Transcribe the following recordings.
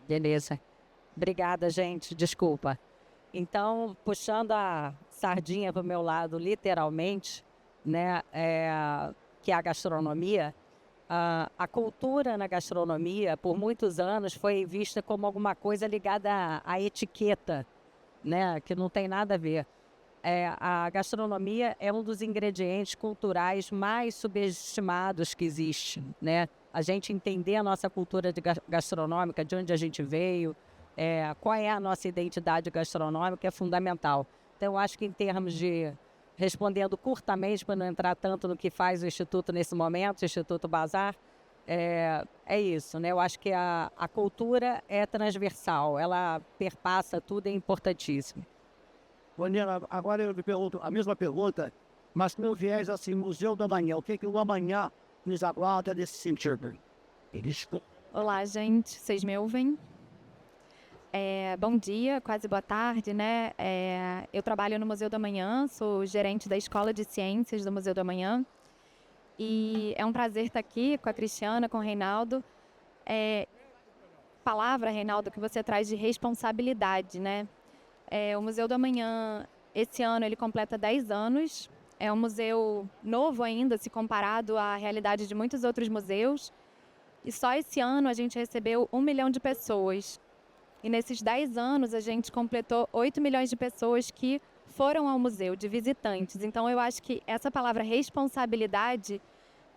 Beleza. Obrigada, gente. Desculpa. Então, puxando a sardinha para o meu lado, literalmente, né, que é a gastronomia, a cultura na gastronomia, por muitos anos, foi vista como alguma coisa ligada à etiqueta, né, que não tem nada a ver. A gastronomia é um dos ingredientes culturais mais subestimados que existe, né? A gente entender a nossa cultura gastronômica, de onde a gente veio, qual é a nossa identidade gastronômica é fundamental. Então, eu acho que em termos de, respondendo curtamente, para não entrar tanto no que faz o Instituto nesse momento, o Instituto Bazar, é isso, né? Eu acho que a cultura é transversal, ela perpassa tudo, é importantíssimo. Vanina, agora eu lhe pergunto a mesma pergunta, mas com o viés assim, Museu do Amanhã. O que o amanhã nos aguarda nesse sentido? Olá, gente. Vocês me ouvem? Bom dia, quase boa tarde, né? Eu trabalho no Museu do Amanhã, sou gerente da Escola de Ciências do Museu do Amanhã. E é um prazer estar aqui com a Cristiana, com o Reinaldo. Palavra, Reinaldo, que você traz de responsabilidade, né? O Museu do Amanhã, esse ano, ele completa 10 anos. É um museu novo ainda, se comparado à realidade de muitos outros museus. E só esse ano a gente recebeu 1 milhão de pessoas. E nesses 10 anos a gente completou 8 milhões de pessoas que foram ao museu, de visitantes. Então eu acho que essa palavra responsabilidade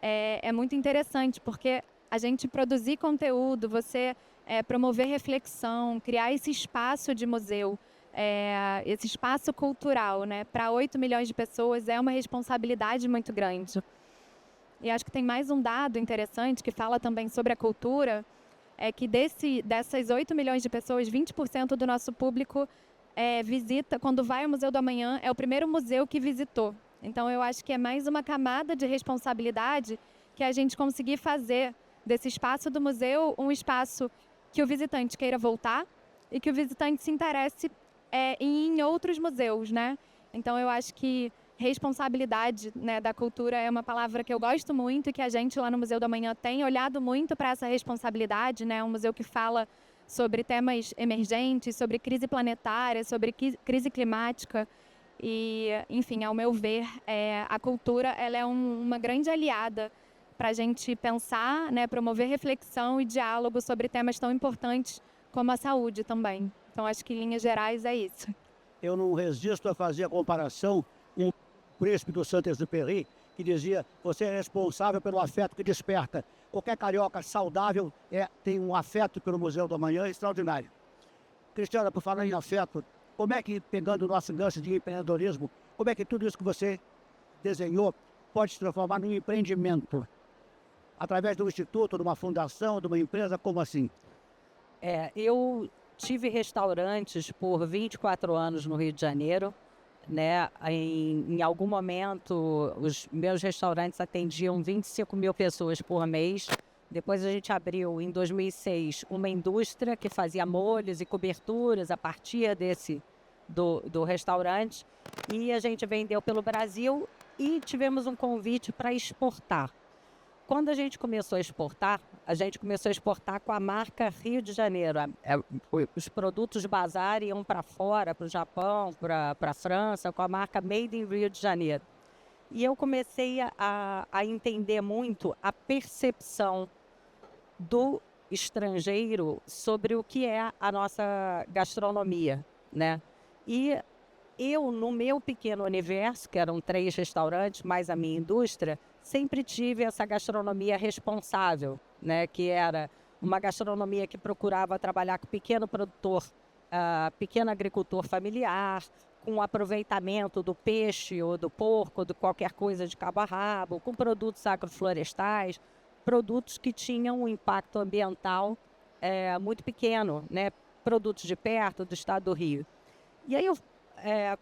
é muito interessante, porque a gente produzir conteúdo, você promover reflexão, criar esse espaço de museu, esse espaço cultural, né, para 8 milhões de pessoas é uma responsabilidade muito grande. E acho que tem mais um dado interessante que fala também sobre a cultura, é que dessas 8 milhões de pessoas, 20% do nosso público visita, quando vai ao Museu do Amanhã, é o primeiro museu que visitou. Então eu acho que é mais uma camada de responsabilidade que a gente conseguir fazer desse espaço do museu um espaço que o visitante queira voltar e que o visitante se interesse em outros museus, né? Então eu acho que responsabilidade, né, da cultura é uma palavra que eu gosto muito e que a gente lá no Museu do Amanhã tem olhado muito para essa responsabilidade, né? Um museu que fala sobre temas emergentes, sobre crise planetária, sobre crise climática e, enfim, ao meu ver, a cultura ela é uma grande aliada para a gente pensar, né, promover reflexão e diálogo sobre temas tão importantes como a saúde também. Então, acho que em linhas gerais é isso. Eu não resisto a fazer a comparação com o príncipe do Saint-Exupéry, que dizia: você é responsável pelo afeto que desperta. Qualquer carioca saudável tem um afeto pelo Museu do Amanhã extraordinário. Cristiana, por falar em afeto, como é que, pegando o nosso gancho de empreendedorismo, como é que tudo isso que você desenhou pode se transformar num empreendimento? Através de um instituto, de uma fundação, de uma empresa, como assim? Eu tive restaurantes por 24 anos no Rio de Janeiro, né? Em algum momento, os meus restaurantes atendiam 25 mil pessoas por mês. Depois a gente abriu, em 2006, uma indústria que fazia molhos e coberturas a partir do restaurante. E a gente vendeu pelo Brasil e tivemos um convite para exportar. Quando a gente começou a exportar com a marca Rio de Janeiro. Os produtos Bazar iam para fora, para o Japão, para a França, com a marca Made in Rio de Janeiro. E eu comecei a entender muito a percepção do estrangeiro sobre o que é a nossa gastronomia, né? E eu, no meu pequeno universo, que eram 3 restaurantes, mais a minha indústria, sempre tive essa gastronomia responsável, né? Que era uma gastronomia que procurava trabalhar com pequeno produtor, pequeno agricultor familiar, com aproveitamento do peixe ou do porco, ou de qualquer coisa de cabo a rabo, com produtos agroflorestais, produtos que tinham um impacto ambiental muito pequeno, né? Produtos de perto, do estado do Rio. E aí,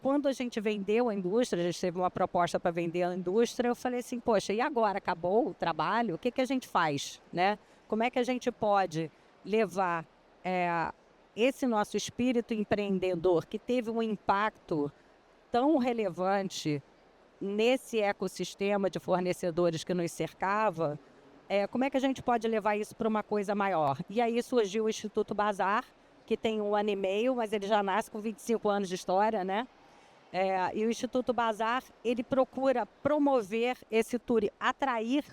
quando a gente vendeu a indústria, a gente teve uma proposta para vender a indústria, eu falei assim, poxa, e agora? Acabou o trabalho? O que a gente faz, né? Como é que a gente pode levar esse nosso espírito empreendedor, que teve um impacto tão relevante nesse ecossistema de fornecedores que nos cercava, como é que a gente pode levar isso para uma coisa maior? E aí surgiu o Instituto Bazar, que tem 1 ano e meio, mas ele já nasce com 25 anos de história, né? E o Instituto Bazar, ele procura promover atrair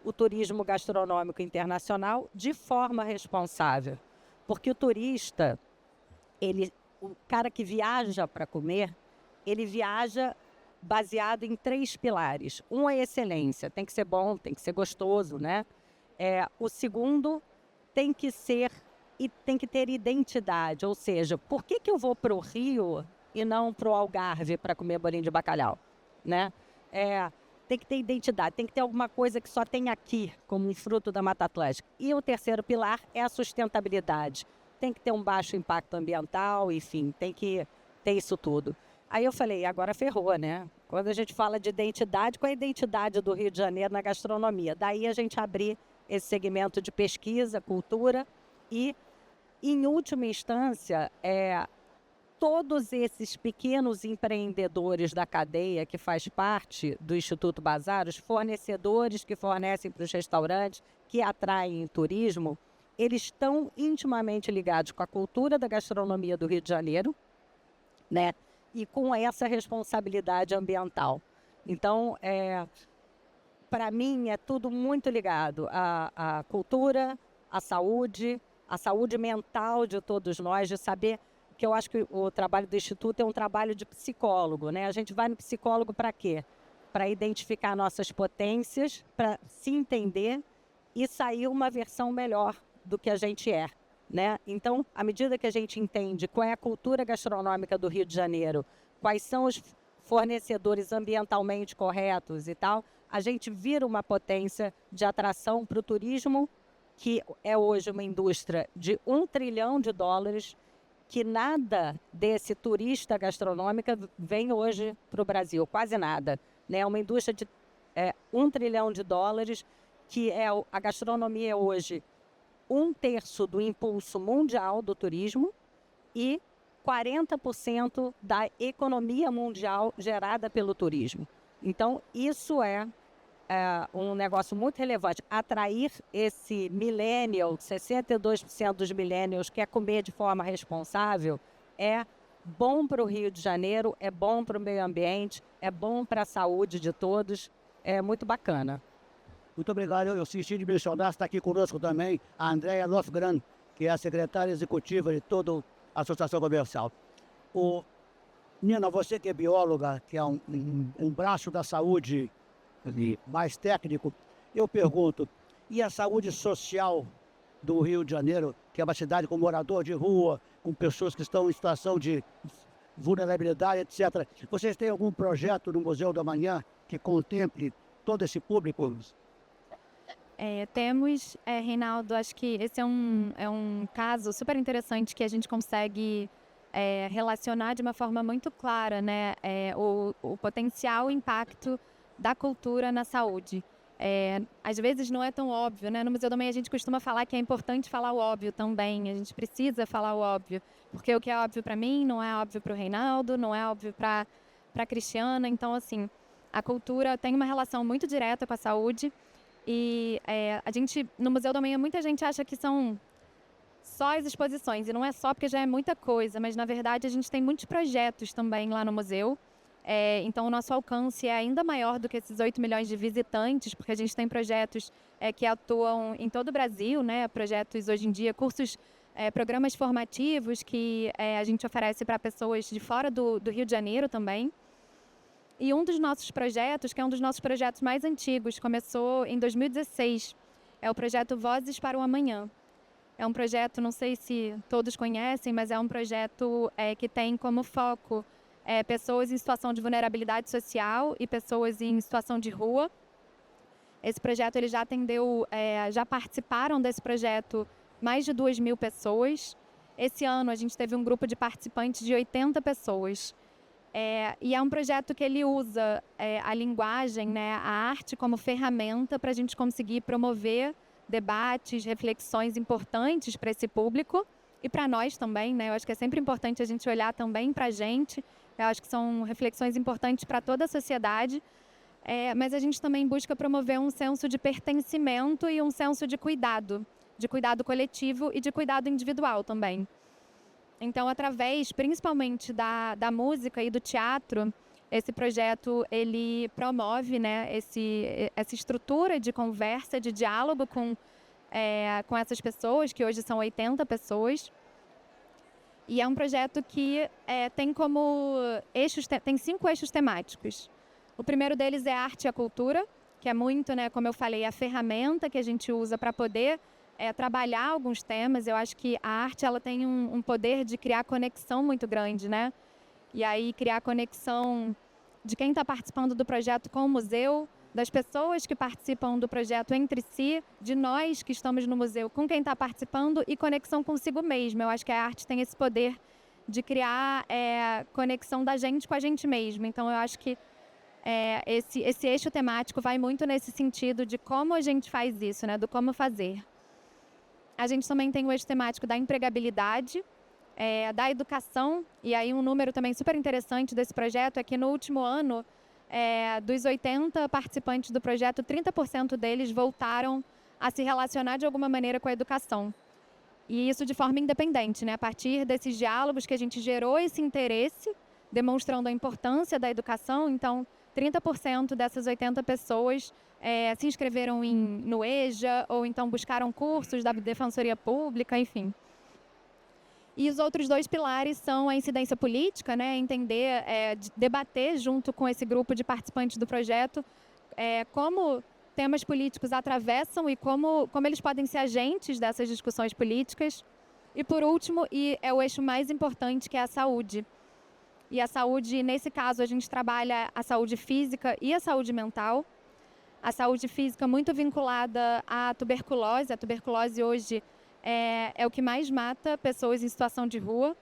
o turismo gastronômico internacional de forma responsável. Porque o turista, o cara que viaja para comer, ele viaja baseado em 3 pilares. Um é excelência, tem que ser bom, tem que ser gostoso, né? O segundo tem que ter identidade, ou seja, por que eu vou para o Rio e não para o Algarve para comer bolinho de bacalhau, né? Tem que ter identidade, tem que ter alguma coisa que só tem aqui, como um fruto da Mata Atlântica. E o terceiro pilar é a sustentabilidade. Tem que ter um baixo impacto ambiental, enfim, tem que ter isso tudo. Aí eu falei, agora ferrou, né? Quando a gente fala de identidade, qual é a identidade do Rio de Janeiro na gastronomia? Daí a gente abrir esse segmento de pesquisa, cultura e, em última instância, todos esses pequenos empreendedores da cadeia que faz parte do Instituto Bazar, os fornecedores que fornecem para os restaurantes, que atraem turismo, eles estão intimamente ligados com a cultura da gastronomia do Rio de Janeiro, né? E com essa responsabilidade ambiental. Então, para mim, é tudo muito ligado à cultura, à saúde mental de todos nós, de saber que eu acho que o trabalho do Instituto é um trabalho de psicólogo, né? A gente vai no psicólogo para quê? Para identificar nossas potências, para se entender e sair uma versão melhor do que a gente é, né? Então, à medida que a gente entende qual é a cultura gastronômica do Rio de Janeiro, quais são os fornecedores ambientalmente corretos e tal, a gente vira uma potência de atração para o turismo, que é hoje uma indústria de $1 trilhão, que nada desse turista gastronômica vem hoje para o Brasil, quase nada. Né? Uma indústria de $1 trilhão, que a gastronomia hoje 1/3 do impulso mundial do turismo e 40% da economia mundial gerada pelo turismo. Então, isso é um negócio muito relevante. Atrair esse millennial, 62% dos millennials quer comer de forma responsável, é bom para o Rio de Janeiro, é bom para o meio ambiente, é bom para a saúde de todos, é muito bacana. Muito obrigado. Eu insisti de mencionar, está aqui conosco também a Andréa Lofgren, que é a secretária executiva de toda a Associação Comercial. Nina, você que é bióloga, que é um braço da saúde mais técnico, eu pergunto, e a saúde social do Rio de Janeiro, que é uma cidade com morador de rua, com pessoas que estão em situação de vulnerabilidade, etc. Vocês têm algum projeto no Museu do Amanhã que contemple todo esse público? Temos, Reinaldo, acho que esse é um caso super interessante que a gente consegue relacionar de uma forma muito clara, né, o potencial impacto da cultura na saúde. Às vezes não é tão óbvio, né? No Museu do Amanhã a gente costuma falar que é importante falar o óbvio também, a gente precisa falar o óbvio, porque o que é óbvio para mim não é óbvio para o Reinaldo, não é óbvio para a Cristiana, então assim, a cultura tem uma relação muito direta com a saúde e a gente, no Museu do Amanhã, muita gente acha que são só as exposições, e não é só porque já é muita coisa, mas na verdade a gente tem muitos projetos também lá no museu. Então o nosso alcance é ainda maior do que esses 8 milhões de visitantes, porque a gente tem projetos que atuam em todo o Brasil, né? Projetos hoje em dia, cursos, programas formativos que a gente oferece para pessoas de fora do Rio de Janeiro também. E um dos nossos projetos, que é um dos nossos projetos mais antigos, começou em 2016, é o projeto Vozes para o Amanhã. É um projeto, não sei se todos conhecem, mas é um projeto que tem como foco pessoas em situação de vulnerabilidade social e pessoas em situação de rua. Esse projeto ele já atendeu, já participaram desse projeto mais de 2.000 pessoas. Esse ano a gente teve um grupo de participantes de 80 pessoas. E é um projeto que ele usa a linguagem, né, a arte como ferramenta para a gente conseguir promover debates, reflexões importantes para esse público e para nós também, né? Eu acho que é sempre importante a gente olhar também para a gente. Eu acho que são reflexões importantes para toda a sociedade. Mas a gente também busca promover um senso de pertencimento e um senso de cuidado coletivo e de cuidado individual também. Então, através, principalmente da música e do teatro, esse projeto ele promove, né, essa estrutura de conversa, de diálogo com essas pessoas, que hoje são 80 pessoas. E é um projeto que tem como tem 5 eixos temáticos. O primeiro deles é a arte e a cultura, que é muito, né, como eu falei, a ferramenta que a gente usa para poder trabalhar alguns temas. Eu acho que a arte ela tem um poder de criar conexão muito grande, né? E aí criar conexão de quem está participando do projeto com o museu, das pessoas que participam do projeto entre si, de nós que estamos no museu com quem está participando e conexão consigo mesmo. Eu acho que a arte tem esse poder de criar conexão da gente com a gente mesmo. Então eu acho que esse eixo temático vai muito nesse sentido de como a gente faz isso, né? Do como fazer. A gente também tem o eixo temático da empregabilidade, da educação, e aí um número também super interessante desse projeto é que no último ano, dos 80 participantes do projeto, 30% deles voltaram a se relacionar de alguma maneira com a educação. E isso de forma independente, né? A partir desses diálogos que a gente gerou esse interesse, demonstrando a importância da educação. Então, 30% dessas 80 pessoas se inscreveram no EJA, ou então buscaram cursos da Defensoria Pública, enfim. E os outros 2 pilares são a incidência política, né? Entender, debater junto com esse grupo de participantes do projeto como temas políticos atravessam e como eles podem ser agentes dessas discussões políticas. E por último, e é o eixo mais importante, que é a saúde. E a saúde, nesse caso, a gente trabalha a saúde física e a saúde mental. A saúde física muito vinculada à tuberculose. A tuberculose hoje é o que mais mata pessoas em situação de rua.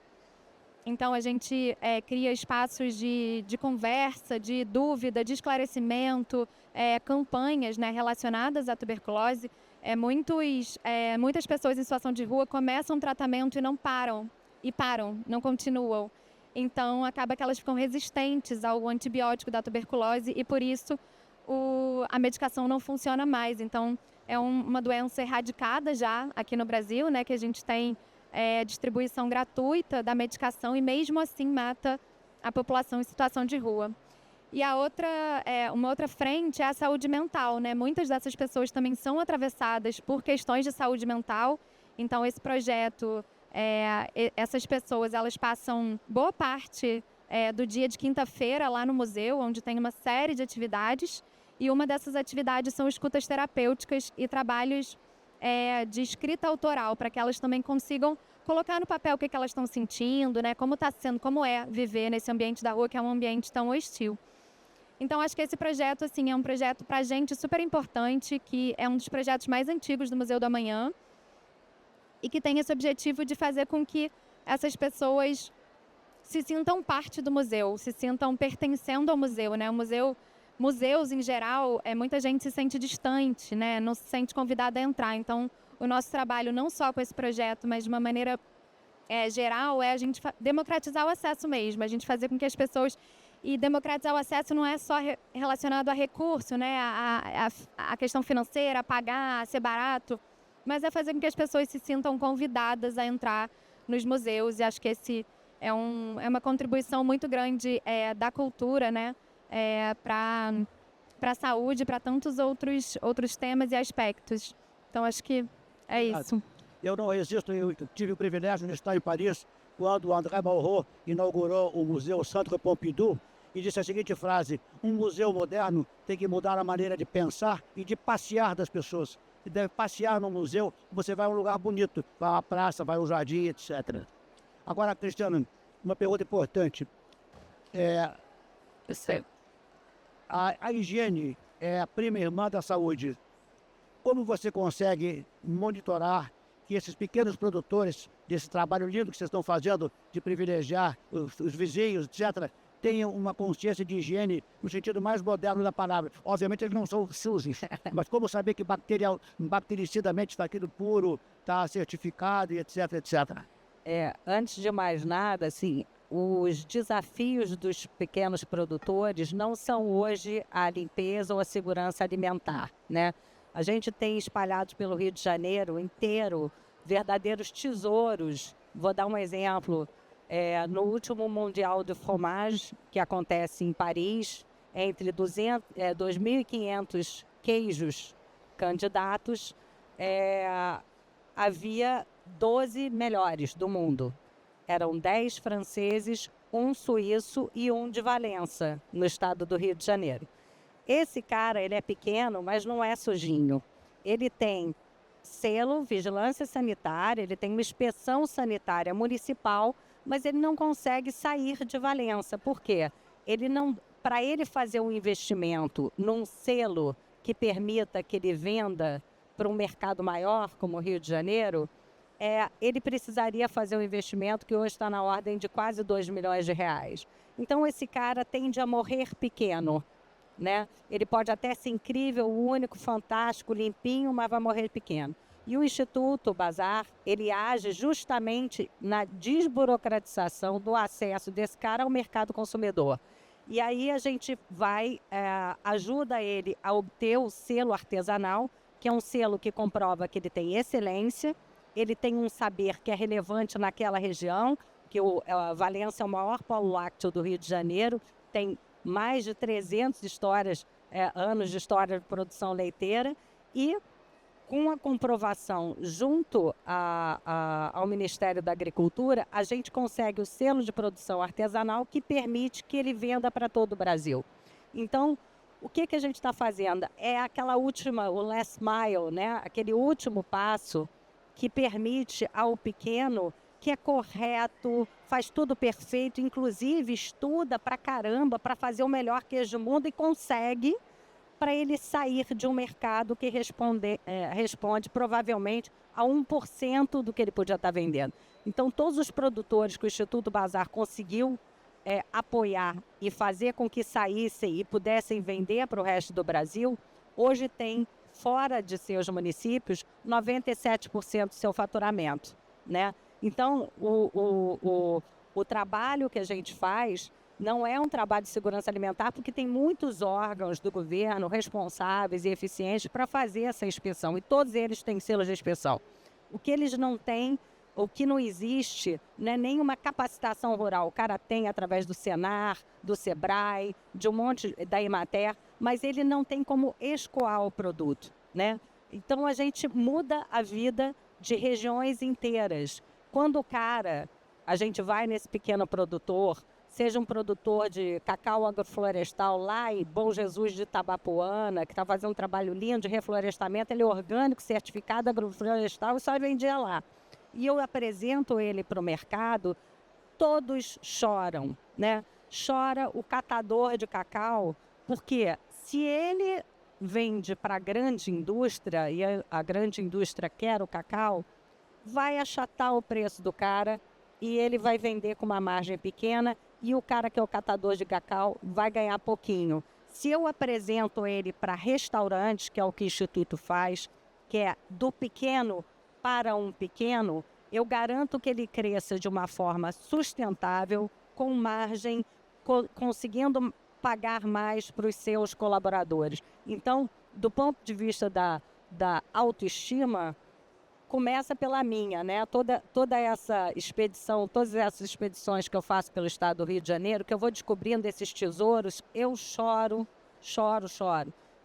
Então, a gente cria espaços de conversa, de dúvida, de esclarecimento, campanhas, né, relacionadas à tuberculose. Muitas pessoas em situação de rua começam o tratamento e não param, não continuam. Então, acaba que elas ficam resistentes ao antibiótico da tuberculose e, por isso, a medicação não funciona mais. Então, é uma doença erradicada já aqui no Brasil, né, que a gente tem distribuição gratuita da medicação e, mesmo assim, mata a população em situação de rua. E uma outra frente é a saúde mental, né? Muitas dessas pessoas também são atravessadas por questões de saúde mental. Então, esse projeto, essas pessoas, elas passam boa parte do dia de quinta-feira lá no museu, onde tem uma série de atividades. E uma dessas atividades são escutas terapêuticas e trabalhos de escrita autoral, para que elas também consigam colocar no papel o que elas estão sentindo, né? Como está sendo, como é viver nesse ambiente da rua, que é um ambiente tão hostil. Então, acho que esse projeto, assim, é um projeto para a gente super importante, que é um dos projetos mais antigos do Museu do Amanhã e que tem esse objetivo de fazer com que essas pessoas se sintam parte do museu, se sintam pertencendo ao museu, né? Museus, em geral, muita gente se sente distante, né? Não se sente convidada a entrar. Então, o nosso trabalho, não só com esse projeto, mas de uma maneira geral, é a gente democratizar o acesso mesmo, a gente fazer com que as pessoas... E democratizar o acesso não é só relacionado a recurso, né? A questão financeira, a pagar, a ser barato, mas é fazer com que as pessoas se sintam convidadas a entrar nos museus. E acho que esse é uma contribuição muito grande da cultura, né? Para a saúde, para tantos outros temas e aspectos. Então, acho que é isso. Eu não resisto, eu tive o privilégio de estar em Paris quando o André Malraux inaugurou o Museu Centre Pompidou e disse a seguinte frase: um museu moderno tem que mudar a maneira de pensar e de passear das pessoas. Você deve passear no museu, você vai a um lugar bonito, vai à praça, vai ao jardim, etc. Agora, Cristiano, uma pergunta importante. A higiene é a prima irmã da saúde. Como você consegue monitorar que esses pequenos produtores, desse trabalho lindo que vocês estão fazendo, de privilegiar os vizinhos, etc., tenham uma consciência de higiene no sentido mais moderno da palavra? Obviamente eles não são SUS, mas como saber que bactericidamente está aquilo puro, está certificado, e etc, etc. Antes de mais nada, assim, os desafios dos pequenos produtores não são hoje a limpeza ou a segurança alimentar, né? A gente tem espalhados pelo Rio de Janeiro inteiro verdadeiros tesouros. Vou dar um exemplo. No último Mundial de Fromage, que acontece em Paris, entre 2.500 queijos candidatos, havia 12 melhores do mundo. Eram 10 franceses, um suíço e um de Valença, no estado do Rio de Janeiro. Esse cara, ele é pequeno, mas não é sujinho. Ele tem selo, vigilância sanitária, ele tem uma inspeção sanitária municipal, mas ele não consegue sair de Valença. Por quê? Para ele fazer um investimento num selo que permita que ele venda para um mercado maior, como o Rio de Janeiro, ele precisaria fazer um investimento que hoje está na ordem de quase 2 milhões de reais. Então, esse cara tende a morrer pequeno, né? Ele pode até ser incrível, único, fantástico, limpinho, mas vai morrer pequeno. E o Instituto Bazar, ele age justamente na desburocratização do acesso desse cara ao mercado consumidor. E aí a gente ajuda ele a obter o selo artesanal, que é um selo que comprova que ele tem excelência, ele tem um saber que é relevante naquela região, que Valença é o maior polo lácteo do Rio de Janeiro, tem mais de 300 anos de história de produção leiteira, e com a comprovação junto ao Ministério da Agricultura, a gente consegue o selo de produção artesanal que permite que ele venda para todo o Brasil. Então, o que a gente está fazendo? É aquela última, o last mile, né? Aquele último passo que permite ao pequeno, que é correto, faz tudo perfeito, inclusive estuda pra caramba para fazer o melhor queijo do mundo e consegue, para ele sair de um mercado que responde provavelmente a 1% do que ele podia estar vendendo. Então, todos os produtores que o Instituto Bazar conseguiu apoiar e fazer com que saíssem e pudessem vender para o resto do Brasil, hoje tem, fora de seus municípios, 97% do seu faturamento, né? Então, o trabalho que a gente faz não é um trabalho de segurança alimentar, porque tem muitos órgãos do governo responsáveis e eficientes para fazer essa inspeção, e todos eles têm selos de inspeção. O que eles não têm, o que não existe, não é nenhuma capacitação rural. O cara tem através do Senar, do Sebrae, de um monte da Emater, mas ele não tem como escoar o produto, né? Então, a gente muda a vida de regiões inteiras. Quando a gente vai nesse pequeno produtor, seja um produtor de cacau agroflorestal lá em Bom Jesus de Itabapoana, que está fazendo um trabalho lindo de reflorestamento, ele é orgânico, certificado agroflorestal, e só vendia lá. E eu apresento ele para o mercado, todos choram, né? Chora o catador de cacau, porque se ele vende para a grande indústria, e a grande indústria quer o cacau, vai achatar o preço do cara e ele vai vender com uma margem pequena, e o cara que é o catador de cacau vai ganhar pouquinho. Se eu apresento ele para restaurantes, que é o que o Instituto faz, que é do pequeno para um pequeno, eu garanto que ele cresça de uma forma sustentável, com margem, conseguindo pagar mais para os seus colaboradores. Então, do ponto de vista da autoestima, começa pela minha, né? Toda essa expedição, todas essas expedições que eu faço pelo estado do Rio de Janeiro, que eu vou descobrindo esses tesouros, eu choro.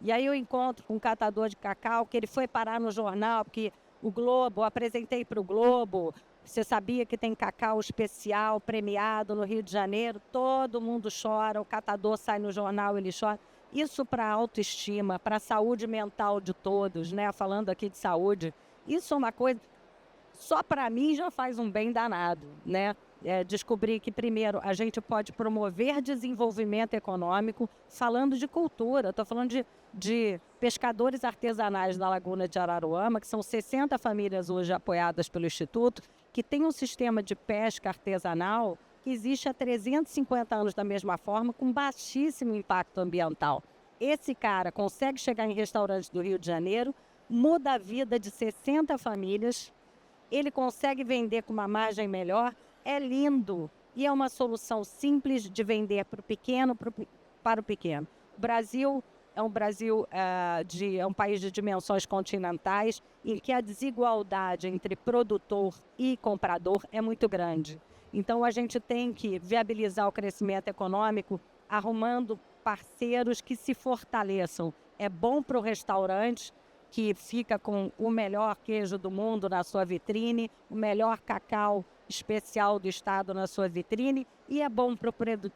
E aí eu encontro com um catador de cacau, que ele foi parar no jornal, porque o Globo, eu apresentei para o Globo, você sabia que tem cacau especial, premiado no Rio de Janeiro, todo mundo chora, o catador sai no jornal, ele chora. Isso para a autoestima, para a saúde mental de todos, né? Falando aqui de saúde, isso é uma coisa, só para mim já faz um bem danado, né? Descobrir que, primeiro, a gente pode promover desenvolvimento econômico falando de cultura. Estou falando de pescadores artesanais da Laguna de Araruama, que são 60 famílias hoje apoiadas pelo Instituto, que tem um sistema de pesca artesanal que existe há 350 anos da mesma forma, com baixíssimo impacto ambiental. Esse cara consegue chegar em restaurantes do Rio de Janeiro, muda a vida de 60 famílias, ele consegue vender com uma margem melhor. É lindo e é uma solução simples de vender para o pequeno, para o pequeno. O Brasil é um país de dimensões continentais em que a desigualdade entre produtor e comprador é muito grande. Então, a gente tem que viabilizar o crescimento econômico arrumando parceiros que se fortaleçam. É bom para o restaurante, que fica com o melhor queijo do mundo na sua vitrine, o melhor cacau especial do estado na sua vitrine, e é bom para o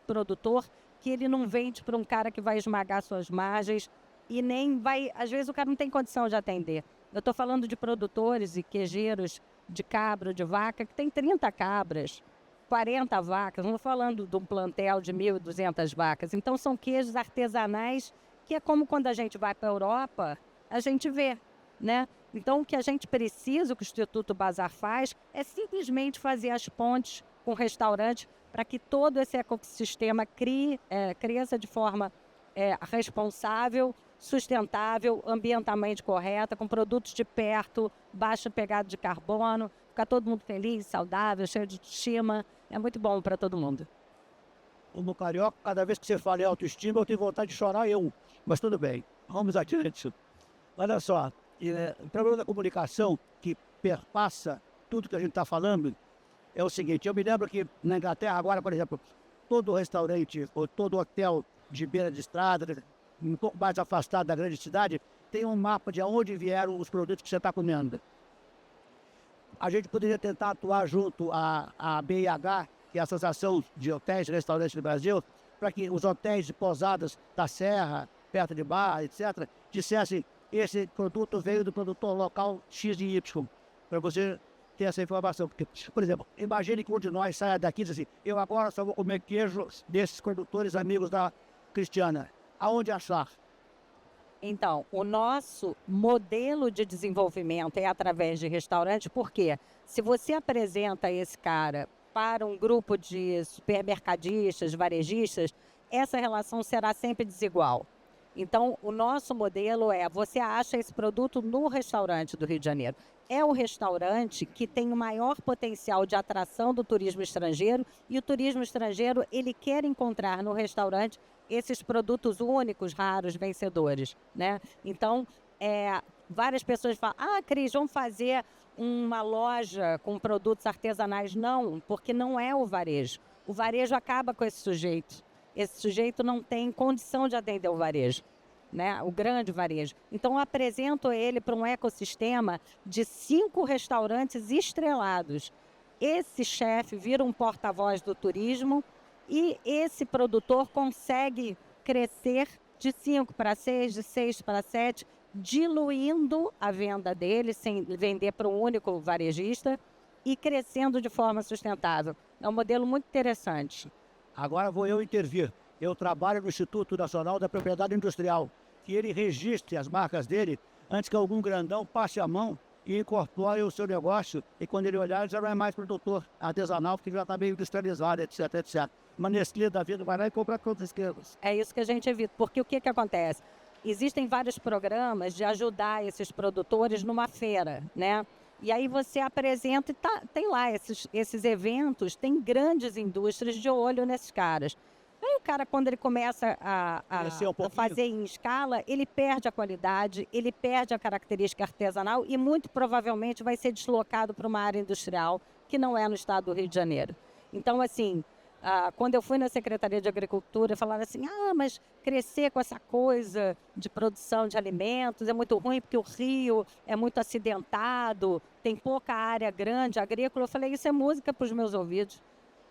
produtor, que ele não vende para um cara que vai esmagar suas margens e nem vai... Às vezes o cara não tem condição de atender. Eu estou falando de produtores e queijeiros de cabra, de vaca, que tem 30 cabras, 40 vacas, não estou falando de um plantel de 1.200 vacas. Então são queijos artesanais, que é como quando a gente vai para a Europa, a gente vê, né? Então o que a gente precisa, o que o Instituto Bazar faz, é simplesmente fazer as pontes com o restaurante para que todo esse ecossistema cresça de forma responsável, sustentável, ambientalmente correta, com produtos de perto, baixa pegada de carbono, ficar todo mundo feliz, saudável, cheio de estima. É muito bom para todo mundo. Como carioca, cada vez que você fala em autoestima, eu tenho vontade de chorar mas tudo bem, vamos adiante. Olha só, o problema da comunicação que perpassa tudo que a gente está falando é o seguinte: eu me lembro que na Inglaterra agora, por exemplo, todo restaurante ou todo hotel de beira de estrada, um pouco mais afastado da grande cidade, tem um mapa de onde vieram os produtos que você está comendo. A gente poderia tentar atuar junto à BIH, que é a Associação de Hotéis e Restaurantes do Brasil, para que os hotéis de pousadas da Serra, perto de Barra, etc., dissessem: esse produto veio do produtor local X e Y, para você ter essa informação. Porque, por exemplo, imagine que um de nós saia daqui e diz assim: eu agora só vou comer queijo desses produtores amigos da Cristiana. Aonde achar? Então, o nosso modelo de desenvolvimento é através de restaurante, porque se você apresenta esse cara para um grupo de supermercadistas, varejistas, essa relação será sempre desigual. Então, o nosso modelo você acha esse produto no restaurante do Rio de Janeiro. É o restaurante que tem o maior potencial de atração do turismo estrangeiro, e o turismo estrangeiro, ele quer encontrar no restaurante esses produtos únicos, raros, vencedores, né? Então, várias pessoas falam: Cris, vamos fazer uma loja com produtos artesanais. Não, porque não é o varejo. O varejo acaba com esse sujeito. Esse sujeito não tem condição de atender o varejo, né? O grande varejo. Então, eu apresento ele para um ecossistema de 5 restaurantes estrelados. Esse chefe vira um porta-voz do turismo, e esse produtor consegue crescer de 5 para 6, de 6 para 7, diluindo a venda dele, sem vender para um único varejista, e crescendo de forma sustentável. É um modelo muito interessante. Agora vou eu intervir. Eu trabalho no Instituto Nacional da Propriedade Industrial, que ele registre as marcas dele antes que algum grandão passe a mão e incorpore o seu negócio, e quando ele olhar, ele já não é mais produtor artesanal, porque já está meio industrializado, etc, etc. Uma Nestlé da vida vai lá e compra todos os esquemas. É isso que a gente evita, porque o que acontece? Existem vários programas de ajudar esses produtores numa feira, né? E aí você apresenta e tem lá esses eventos, tem grandes indústrias de olho nesses caras. Aí o cara, quando ele começa a fazer em escala, ele perde a qualidade, ele perde a característica artesanal e muito provavelmente vai ser deslocado para uma área industrial que não é no estado do Rio de Janeiro. Então, assim, quando eu fui na Secretaria de Agricultura, falaram assim: mas crescer com essa coisa de produção de alimentos é muito ruim, porque o Rio é muito acidentado, tem pouca área grande agrícola. Eu falei: isso é música para os meus ouvidos.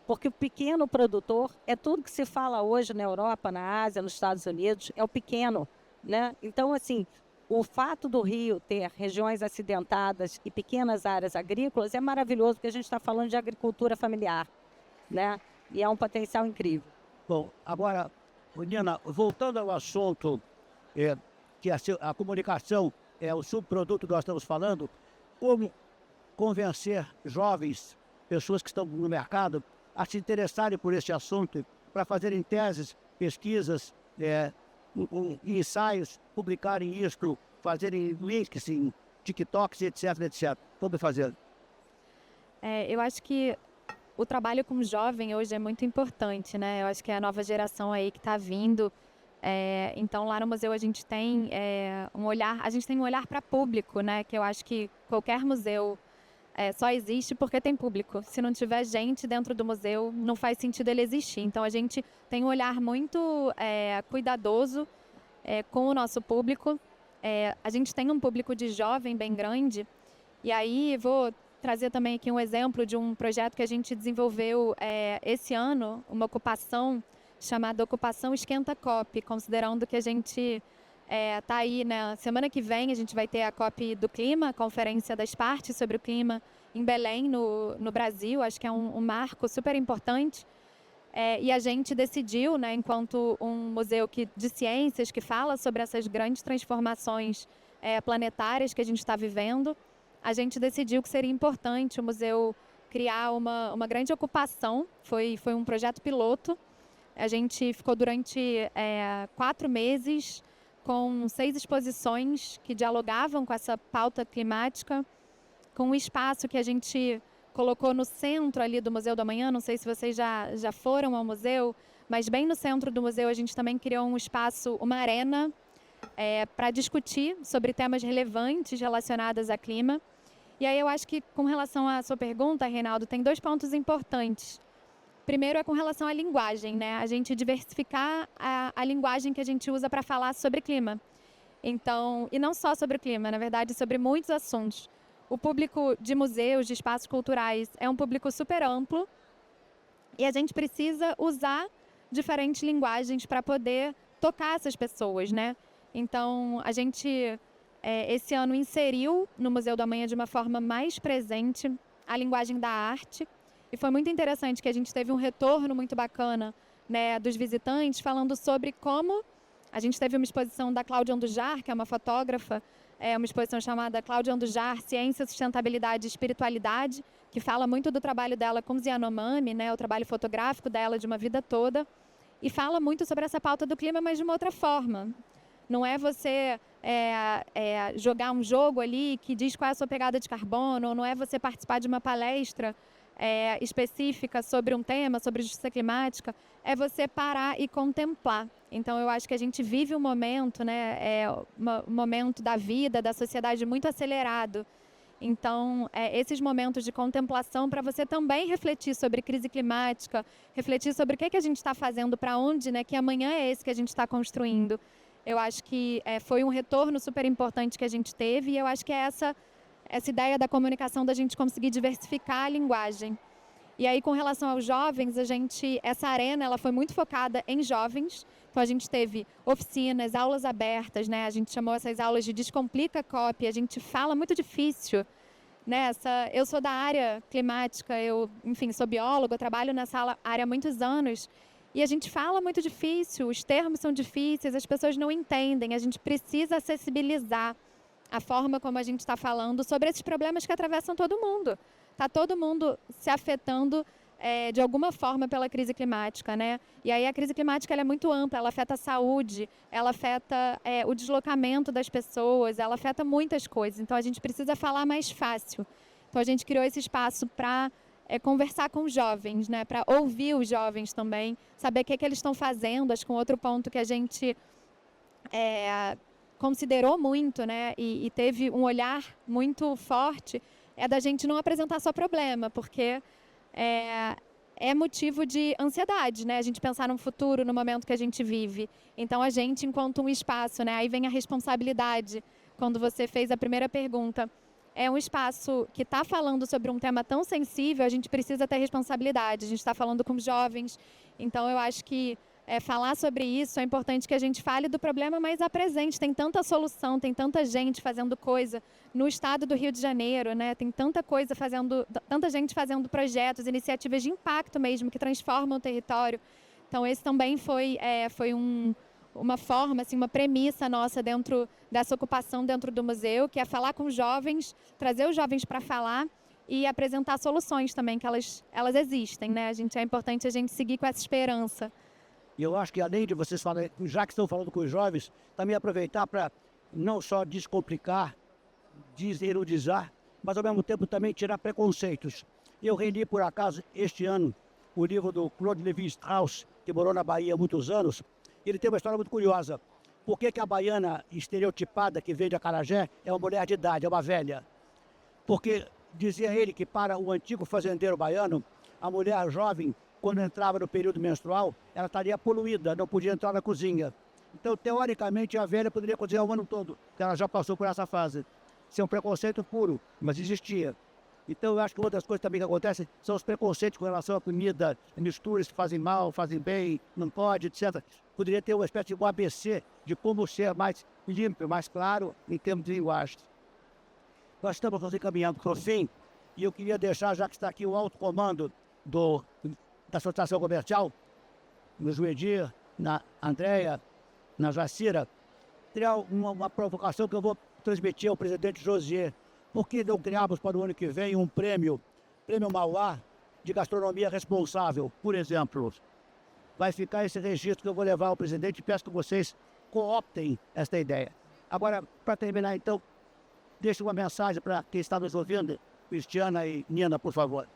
Porque o pequeno produtor é tudo que se fala hoje na Europa, na Ásia, nos Estados Unidos, é o pequeno, né? Então, assim, o fato do Rio ter regiões acidentadas e pequenas áreas agrícolas é maravilhoso, porque a gente está falando de agricultura familiar, né? E é um potencial incrível. Bom, agora, Nina, voltando ao assunto que a comunicação é o subproduto que nós estamos falando, como convencer jovens, pessoas que estão no mercado, a se interessarem por este assunto, para fazerem teses, pesquisas, ensaios, publicarem isto, fazerem links em TikToks, etc, etc. Como fazer? Eu acho que o trabalho com jovem hoje é muito importante, né? Eu acho que é a nova geração aí que está vindo. Então, lá no museu a gente tem um olhar para público, né? Que eu acho que qualquer museu só existe porque tem público. Se não tiver gente dentro do museu, não faz sentido ele existir. Então, a gente tem um olhar muito cuidadoso com o nosso público. A gente tem um público de jovem bem grande. E aí, vou trazer também aqui um exemplo de um projeto que a gente desenvolveu esse ano, uma ocupação chamada Ocupação Esquenta COP, considerando que a gente está aí, né? Semana que vem a gente vai ter a COP do Clima, a Conferência das Partes sobre o Clima em Belém, no Brasil. Acho que é um marco super importante. E a gente decidiu, né, enquanto um museu de ciências que fala sobre essas grandes transformações planetárias que a gente está vivendo, a gente decidiu que seria importante o museu criar uma grande ocupação. Foi um projeto piloto. A gente ficou durante 4 meses com 6 exposições que dialogavam com essa pauta climática, com um espaço que a gente colocou no centro ali do Museu do Amanhã. Não sei se vocês já foram ao museu, mas bem no centro do museu a gente também criou um espaço, uma arena, para discutir sobre temas relevantes relacionados a clima. E aí eu acho que, com relação à sua pergunta, Reinaldo, tem 2 pontos importantes. Primeiro é com relação à linguagem, né? A gente diversificar a linguagem que a gente usa para falar sobre clima. Então, e não só sobre o clima, na verdade, sobre muitos assuntos. O público de museus, de espaços culturais, é um público super amplo e a gente precisa usar diferentes linguagens para poder tocar essas pessoas, né? Então, a gente, esse ano, inseriu no Museu do Amanhã de uma forma mais presente a linguagem da arte. E foi muito interessante que a gente teve um retorno muito bacana, né, dos visitantes, falando sobre como a gente teve uma exposição da Cláudia Andujar, que é uma fotógrafa, uma exposição chamada Cláudia Andujar, Ciência, Sustentabilidade e Espiritualidade, que fala muito do trabalho dela com os Yanomami, né, o trabalho fotográfico dela de uma vida toda, e fala muito sobre essa pauta do clima, mas de uma outra forma. Não é você jogar um jogo ali que diz qual é a sua pegada de carbono, ou não é você participar de uma palestra específica sobre um tema, sobre justiça climática, é você parar e contemplar. Então, eu acho que a gente vive um momento, né, um momento da vida, da sociedade muito acelerado. Então, esses momentos de contemplação para você também refletir sobre crise climática, refletir sobre o que a gente está fazendo, para onde, né, que amanhã é esse que a gente está construindo. Eu acho que foi um retorno super importante que a gente teve, e eu acho que é essa ideia da comunicação, da gente conseguir diversificar a linguagem. E aí, com relação aos jovens, essa arena ela foi muito focada em jovens. Então, a gente teve oficinas, aulas abertas, né? A gente chamou essas aulas de Descomplica COP. A gente fala muito difícil, né? Eu sou da área climática, enfim, sou bióloga, trabalho nessa área há muitos anos. E a gente fala muito difícil, os termos são difíceis, as pessoas não entendem. A gente precisa acessibilizar a forma como a gente está falando sobre esses problemas que atravessam todo mundo. Está todo mundo se afetando de alguma forma pela crise climática, né? E aí a crise climática ela é muito ampla, ela afeta a saúde, ela afeta o deslocamento das pessoas, ela afeta muitas coisas. Então a gente precisa falar mais fácil. Então a gente criou esse espaço para conversar com os jovens, né? Para ouvir os jovens também, saber o que eles estão fazendo. Acho que um outro ponto que a gente considerou muito, né, e teve um olhar muito forte, é da gente não apresentar só problema, porque é motivo de ansiedade, né, a gente pensar no futuro, no momento que a gente vive. Então, a gente, enquanto um espaço, né, aí vem a responsabilidade, quando você fez a primeira pergunta, é um espaço que está falando sobre um tema tão sensível, a gente precisa ter responsabilidade, a gente está falando com jovens, então eu acho que falar sobre isso, é importante que a gente fale do problema, mas apresente. Tem tanta solução, tem tanta gente fazendo coisa no estado do Rio de Janeiro, né? Tem tanta coisa tanta gente fazendo projetos, iniciativas de impacto mesmo, que transformam o território. Então, esse também foi uma forma, assim, uma premissa nossa dentro dessa ocupação dentro do museu, que é falar com os jovens, trazer os jovens para falar e apresentar soluções também, que elas existem, né? É importante a gente seguir com essa esperança. E eu acho que, além de vocês falarem, já que estão falando com os jovens, também aproveitar para não só descomplicar, deserudizar, mas ao mesmo tempo também tirar preconceitos. Eu reli, por acaso, este ano, o livro do Claude Lévi-Strauss, que morou na Bahia há muitos anos. Ele tem uma história muito curiosa. Por que a baiana estereotipada que vem de acarajé é uma mulher de idade, é uma velha? Porque dizia ele que para o antigo fazendeiro baiano, a mulher jovem, quando entrava no período menstrual, ela estaria poluída, não podia entrar na cozinha. Então, teoricamente, a velha poderia cozinhar o ano todo, porque ela já passou por essa fase. Isso é um preconceito puro, mas existia. Então, eu acho que uma das coisas também que acontecem são os preconceitos com relação à comida, misturas que fazem mal, fazem bem, não pode, etc. Poderia ter uma espécie de um ABC de como ser mais limpo, mais claro em termos de linguagem. Nós estamos nos encaminhando para o fim, e eu queria deixar, já que está aqui o alto comando da Associação Comercial, no Juedir, na Andréia, na Jacira, criar uma provocação que eu vou transmitir ao presidente Josier. Por que não criarmos para o ano que vem um prêmio Mauá de gastronomia responsável, por exemplo? Vai ficar esse registro que eu vou levar ao presidente e peço que vocês cooptem esta ideia. Agora, para terminar, então, deixe uma mensagem para quem está nos ouvindo, Cristiana e Nina, por favor.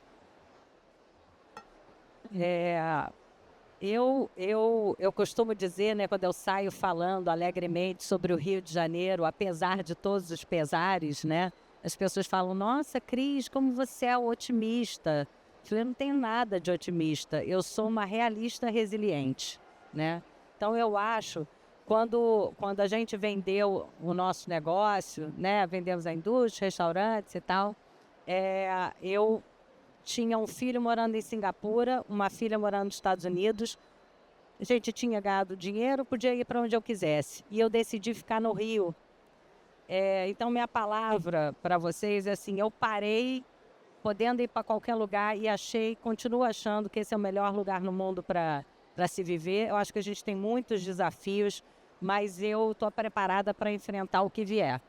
Eu costumo dizer, né, quando eu saio falando alegremente sobre o Rio de Janeiro, apesar de todos os pesares, né, as pessoas falam, nossa, Cris, como você é otimista. Eu não tenho nada de otimista, eu sou uma realista resiliente, né? Então, eu acho, quando a gente vendeu o nosso negócio, né, vendemos a indústria, restaurantes e tal, eu tinha um filho morando em Singapura, uma filha morando nos Estados Unidos. A gente tinha ganhado dinheiro, podia ir para onde eu quisesse. E eu decidi ficar no Rio. Então, minha palavra para vocês é assim, eu parei podendo ir para qualquer lugar e continuo achando que esse é o melhor lugar no mundo para se viver. Eu acho que a gente tem muitos desafios, mas eu estou preparada para enfrentar o que vier.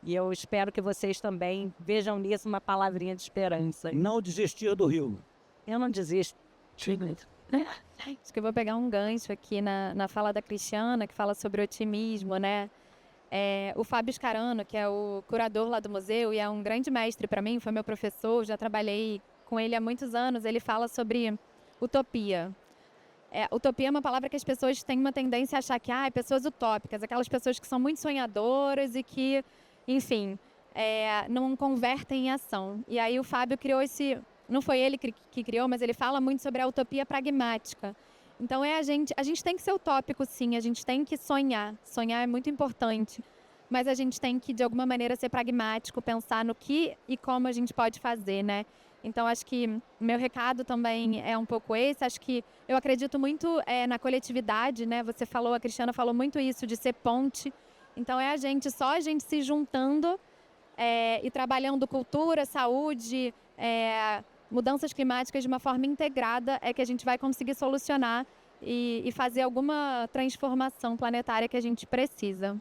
E eu espero que vocês também vejam nisso uma palavrinha de esperança. Não desistir do Rio. Eu não desisto. Acho que eu vou pegar um gancho aqui na fala da Cristiana, que fala sobre otimismo, né? O Fábio Scarano, que é o curador lá do museu e é um grande mestre para mim, foi meu professor, já trabalhei com ele há muitos anos, ele fala sobre utopia. Utopia é uma palavra que as pessoas têm uma tendência a achar que pessoas utópicas, aquelas pessoas que são muito sonhadoras e que, enfim, não convertem em ação. E aí o Fábio criou não foi ele que criou, mas ele fala muito sobre a utopia pragmática. Então, a gente tem que ser utópico, sim, a gente tem que sonhar. Sonhar é muito importante, mas a gente tem que, de alguma maneira, ser pragmático, pensar no que e como a gente pode fazer, né? Então, acho que meu recado também é um pouco esse. Acho que eu acredito muito na coletividade, né? A Cristiana falou muito isso, de ser ponte. Então, só a gente se juntando e trabalhando cultura, saúde, mudanças climáticas de uma forma integrada é que a gente vai conseguir solucionar e fazer alguma transformação planetária que a gente precisa.